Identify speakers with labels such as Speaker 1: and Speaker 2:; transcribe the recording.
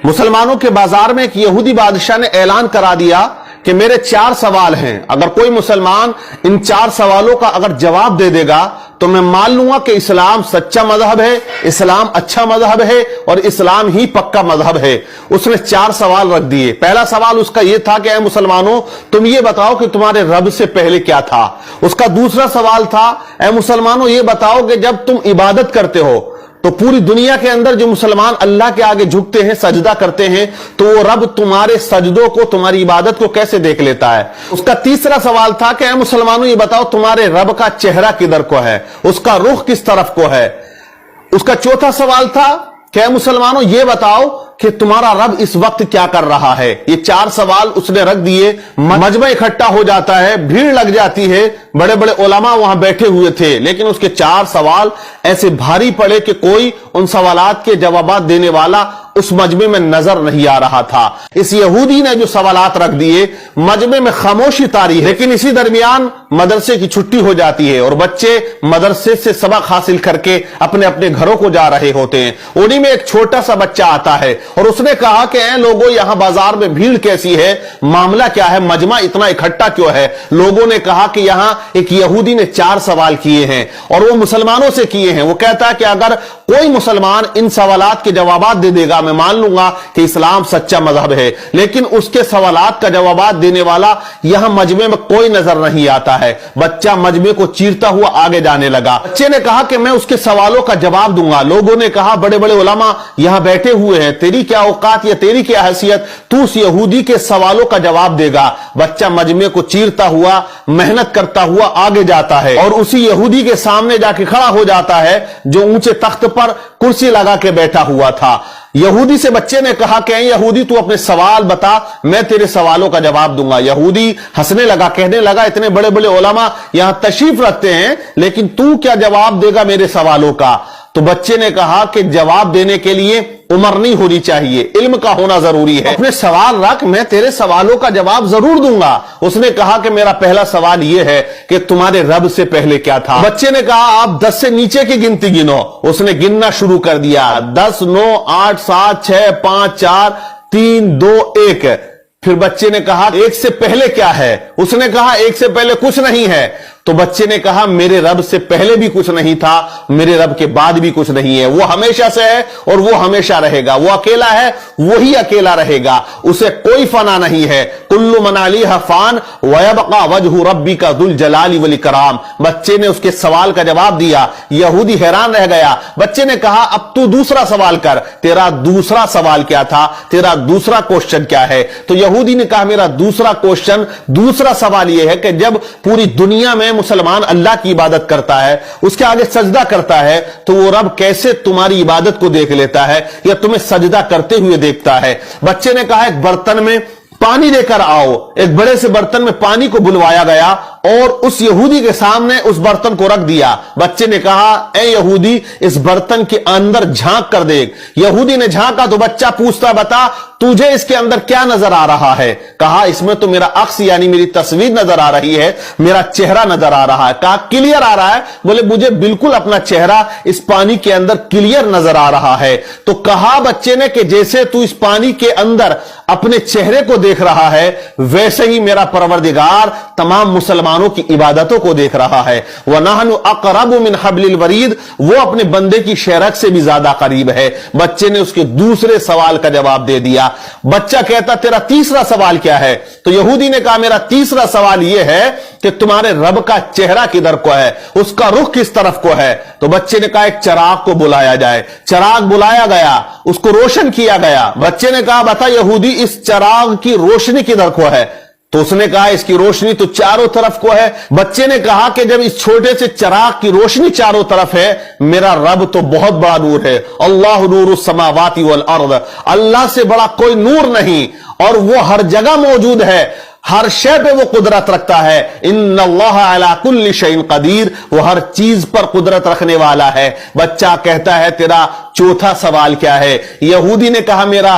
Speaker 1: مسلمانوں کے بازار میں ایک یہودی بادشاہ نے اعلان کرا دیا کہ میرے 4 سوال ہیں، اگر کوئی مسلمان ان 4 سوالوں کا اگر جواب دے دے گا تو میں مان لوں گا کہ اسلام سچا مذہب ہے، اسلام اچھا مذہب ہے اور اسلام ہی پکا مذہب ہے۔ اس نے 4 سوال رکھ دیے۔ پہلا سوال اس کا یہ تھا کہ اے مسلمانوں تم یہ بتاؤ کہ تمہارے رب سے پہلے کیا تھا۔ اس کا دوسرا سوال تھا اے مسلمانوں یہ بتاؤ کہ جب تم عبادت کرتے ہو تو پوری دنیا کے اندر جو مسلمان اللہ کے آگے جھکتے ہیں، سجدہ کرتے ہیں، تو وہ رب تمہارے سجدوں کو، تمہاری عبادت کو کیسے دیکھ لیتا ہے۔ اس کا تیسرا سوال تھا کہ اے مسلمانوں یہ بتاؤ تمہارے رب کا چہرہ کدھر کو ہے، اس کا رخ کس طرف کو ہے۔ اس کا چوتھا سوال تھا کہ اے مسلمانوں یہ بتاؤ کہ تمہارا رب اس وقت کیا کر رہا ہے۔ یہ 4 سوال اس نے رکھ دیے۔ مجمع اکٹھا ہو جاتا ہے، بھیڑ لگ جاتی ہے، بڑے بڑے علماء وہاں بیٹھے ہوئے تھے، لیکن اس کے 4 سوال ایسے بھاری پڑے کہ کوئی ان سوالات کے جوابات دینے والا اس مجمع میں نظر نہیں آ رہا تھا۔ اس یہودی نے جو سوالات رکھ دیے، مجمع میں خاموشی طاری ہے، لیکن اسی درمیان مدرسے کی چھٹی ہو جاتی ہے اور بچے مدرسے سے سبق حاصل کر کے اپنے اپنے گھروں کو جا رہے ہوتے ہیں۔ انہی میں ایک چھوٹا سا بچہ آتا ہے اور اس نے کہا کہ اے لوگوں یہاں بازار میں بھیڑ کیسی ہے، معاملہ کیا ہے، مجمع اتنا اکٹھا کیوں ہے۔ لوگوں نے کہا کہ یہاں ایک یہودی نے 4 سوال کیے ہیں اور وہ مسلمانوں سے کیے ہیں۔ وہ کہتا ہے کہ اگر کوئی مسلمان ان سوالات کے جوابات دے دے گا میں مان لوں گا کہ اسلام سچا مذہب ہے، لیکن اس کے سوالات کا جوابات دینے والا یہاں مجمع میں کوئی نظر نہیں آتا ہے۔ بچہ مجمع کو چیرتا ہوا آگے جانے لگا۔ بچے نے کہا کہ میں اس کے سوالوں کا جواب دوں گا۔ لوگوں نے کہا بڑے بڑے علماء یہاں بیٹھے ہوئے ہیں، تیری کیا اوقات یا تیری کیا حیثیت، تو اس یہودی کے سوالوں کا جواب دے گا۔ بچہ مجمع کو چیرتا ہوا، محنت کرتا ہوا آگے جاتا ہے اور اسی یہودی کے سامنے جا کے کھڑا ہو جاتا ہے جو اونچے تخت پر کرسی لگا کے بیٹھا ہوا تھا۔ یہودی سے بچے نے کہا کہ اے یہودی تو اپنے سوال بتا، میں تیرے سوالوں کا جواب دوں گا۔ یہودی ہنسنے لگا، کہنے لگا اتنے بڑے بڑے علماء یہاں تشریف رکھتے ہیں، لیکن تو کیا جواب دے گا میرے سوالوں کا۔ تو بچے نے کہا کہ جواب دینے کے لیے عمر نہیں ہونی چاہیے، علم کا ہونا ضروری ہے۔ اپنے سوال رکھ، میں تیرے سوالوں کا جواب ضرور دوں گا۔ اس نے کہا کہ میرا پہلا سوال یہ ہے کہ تمہارے رب سے پہلے کیا تھا۔ بچے نے کہا آپ 10 سے نیچے کی گنتی گنو۔ اس نے گننا شروع کر دیا، 10 9 8 7 6 5 4 3 2 1۔ پھر بچے نے کہا 1 سے پہلے کیا ہے۔ اس نے کہا 1 سے پہلے کچھ نہیں ہے۔ تو بچے نے کہا میرے رب سے پہلے بھی کچھ نہیں تھا، میرے رب کے بعد بھی کچھ نہیں ہے، وہ ہمیشہ سے ہے اور وہ ہمیشہ رہے گا، وہ اکیلا ہے وہی اکیلا رہے گا، اسے کوئی فنا نہیں ہے۔ کل من علیہا فان ویبقى وجہ ربک ذو الجلال والاکرام۔ بچے نے اس کے سوال کا جواب دیا۔ یہودی حیران رہ گیا۔ بچے نے کہا اب تو دوسرا سوال کر، تیرا دوسرا سوال کیا تھا، تیرا دوسرا کوشچن کیا ہے۔ تو یہودی نے کہا میرا دوسرا کوشچن، دوسرا سوال یہ ہے کہ جب پوری دنیا میں مسلمان اللہ کی عبادت کرتا ہے، اس کے آگے سجدہ کرتا ہے، تو وہ رب کیسے تمہاری عبادت کو دیکھ لیتا ہے یا تمہیں سجدہ کرتے ہوئے دیکھتا ہے۔ بچے نے کہا ایک برتن میں پانی لے کر آؤ۔ ایک بڑے سے برتن میں پانی کو بلوایا گیا اور اس یہودی کے سامنے اس برتن کو رکھ دیا۔ بچے نے کہا اے یہودی اس برتن کے اندر جھانک کر دیکھ۔ یہودی نے جھانکا تو بچہ پوچھتا بتا تجھے اس کے اندر کیا نظر آ رہا ہے۔ کہا اس میں تو میرا عکس یعنی میری تصویر نظر آ رہی ہے، میرا چہرہ نظر آ رہا ہے۔ کہا کلیئر آ رہا ہے؟ بولے مجھے بالکل اپنا چہرہ اس پانی کے اندر کلیئر نظر آ رہا ہے۔ تو کہا بچے نے کہ جیسے تو اس پانی کے اندر اپنے چہرے کو دیکھ رہا ہے، ویسے ہی میرا پروردگار تمام مسلمانوں کی عبادتوں کو دیکھ رہا ہے۔ وَنَحْنُ أَقْرَبُ مِنْ حَبْلِ الْوَرِيدِ، وہ اپنے بندے کی شہرک سے بھی زیادہ قریب ہے۔ بچے نے اس کے دوسرے سوال کا جواب دے دیا۔ بچہ کہتا تیرا تیسرا سوال کیا ہے؟ تو یہودی نے کہا میرا تیسرا سوال یہ ہے کہ تمہارے رب کا چہرہ کدھر کو ہے، اس کا رخ کس طرف کو ہے۔ تو بچے نے کہا ایک چراغ کو بلایا جائے۔ چراغ بلایا گیا، اس کو روشن کیا گیا۔ بچے نے کہا بتا یہودی اس چراغ کی روشنی کدھر کو ہے۔ تو اس نے کہا اس کی روشنی تو چاروں طرف کو ہے۔ بچے نے کہا کہ جب اس چھوٹے سے چراغ کی روشنی چاروں طرف ہے، میرا رب تو بہت بڑا نور ہے۔ اللہ نور السماوات والارض، اللہ سے بڑا کوئی نور نہیں اور وہ ہر جگہ موجود ہے، ہر شے پہ وہ قدرت رکھتا ہے۔ ان اللہ علی کل شیء قدیر، وہ ہر چیز پر قدرت رکھنے والا ہے۔ بچہ کہتا ہے تیرا چوتھا سوال کیا ہے؟ یہودی نے کہا میرا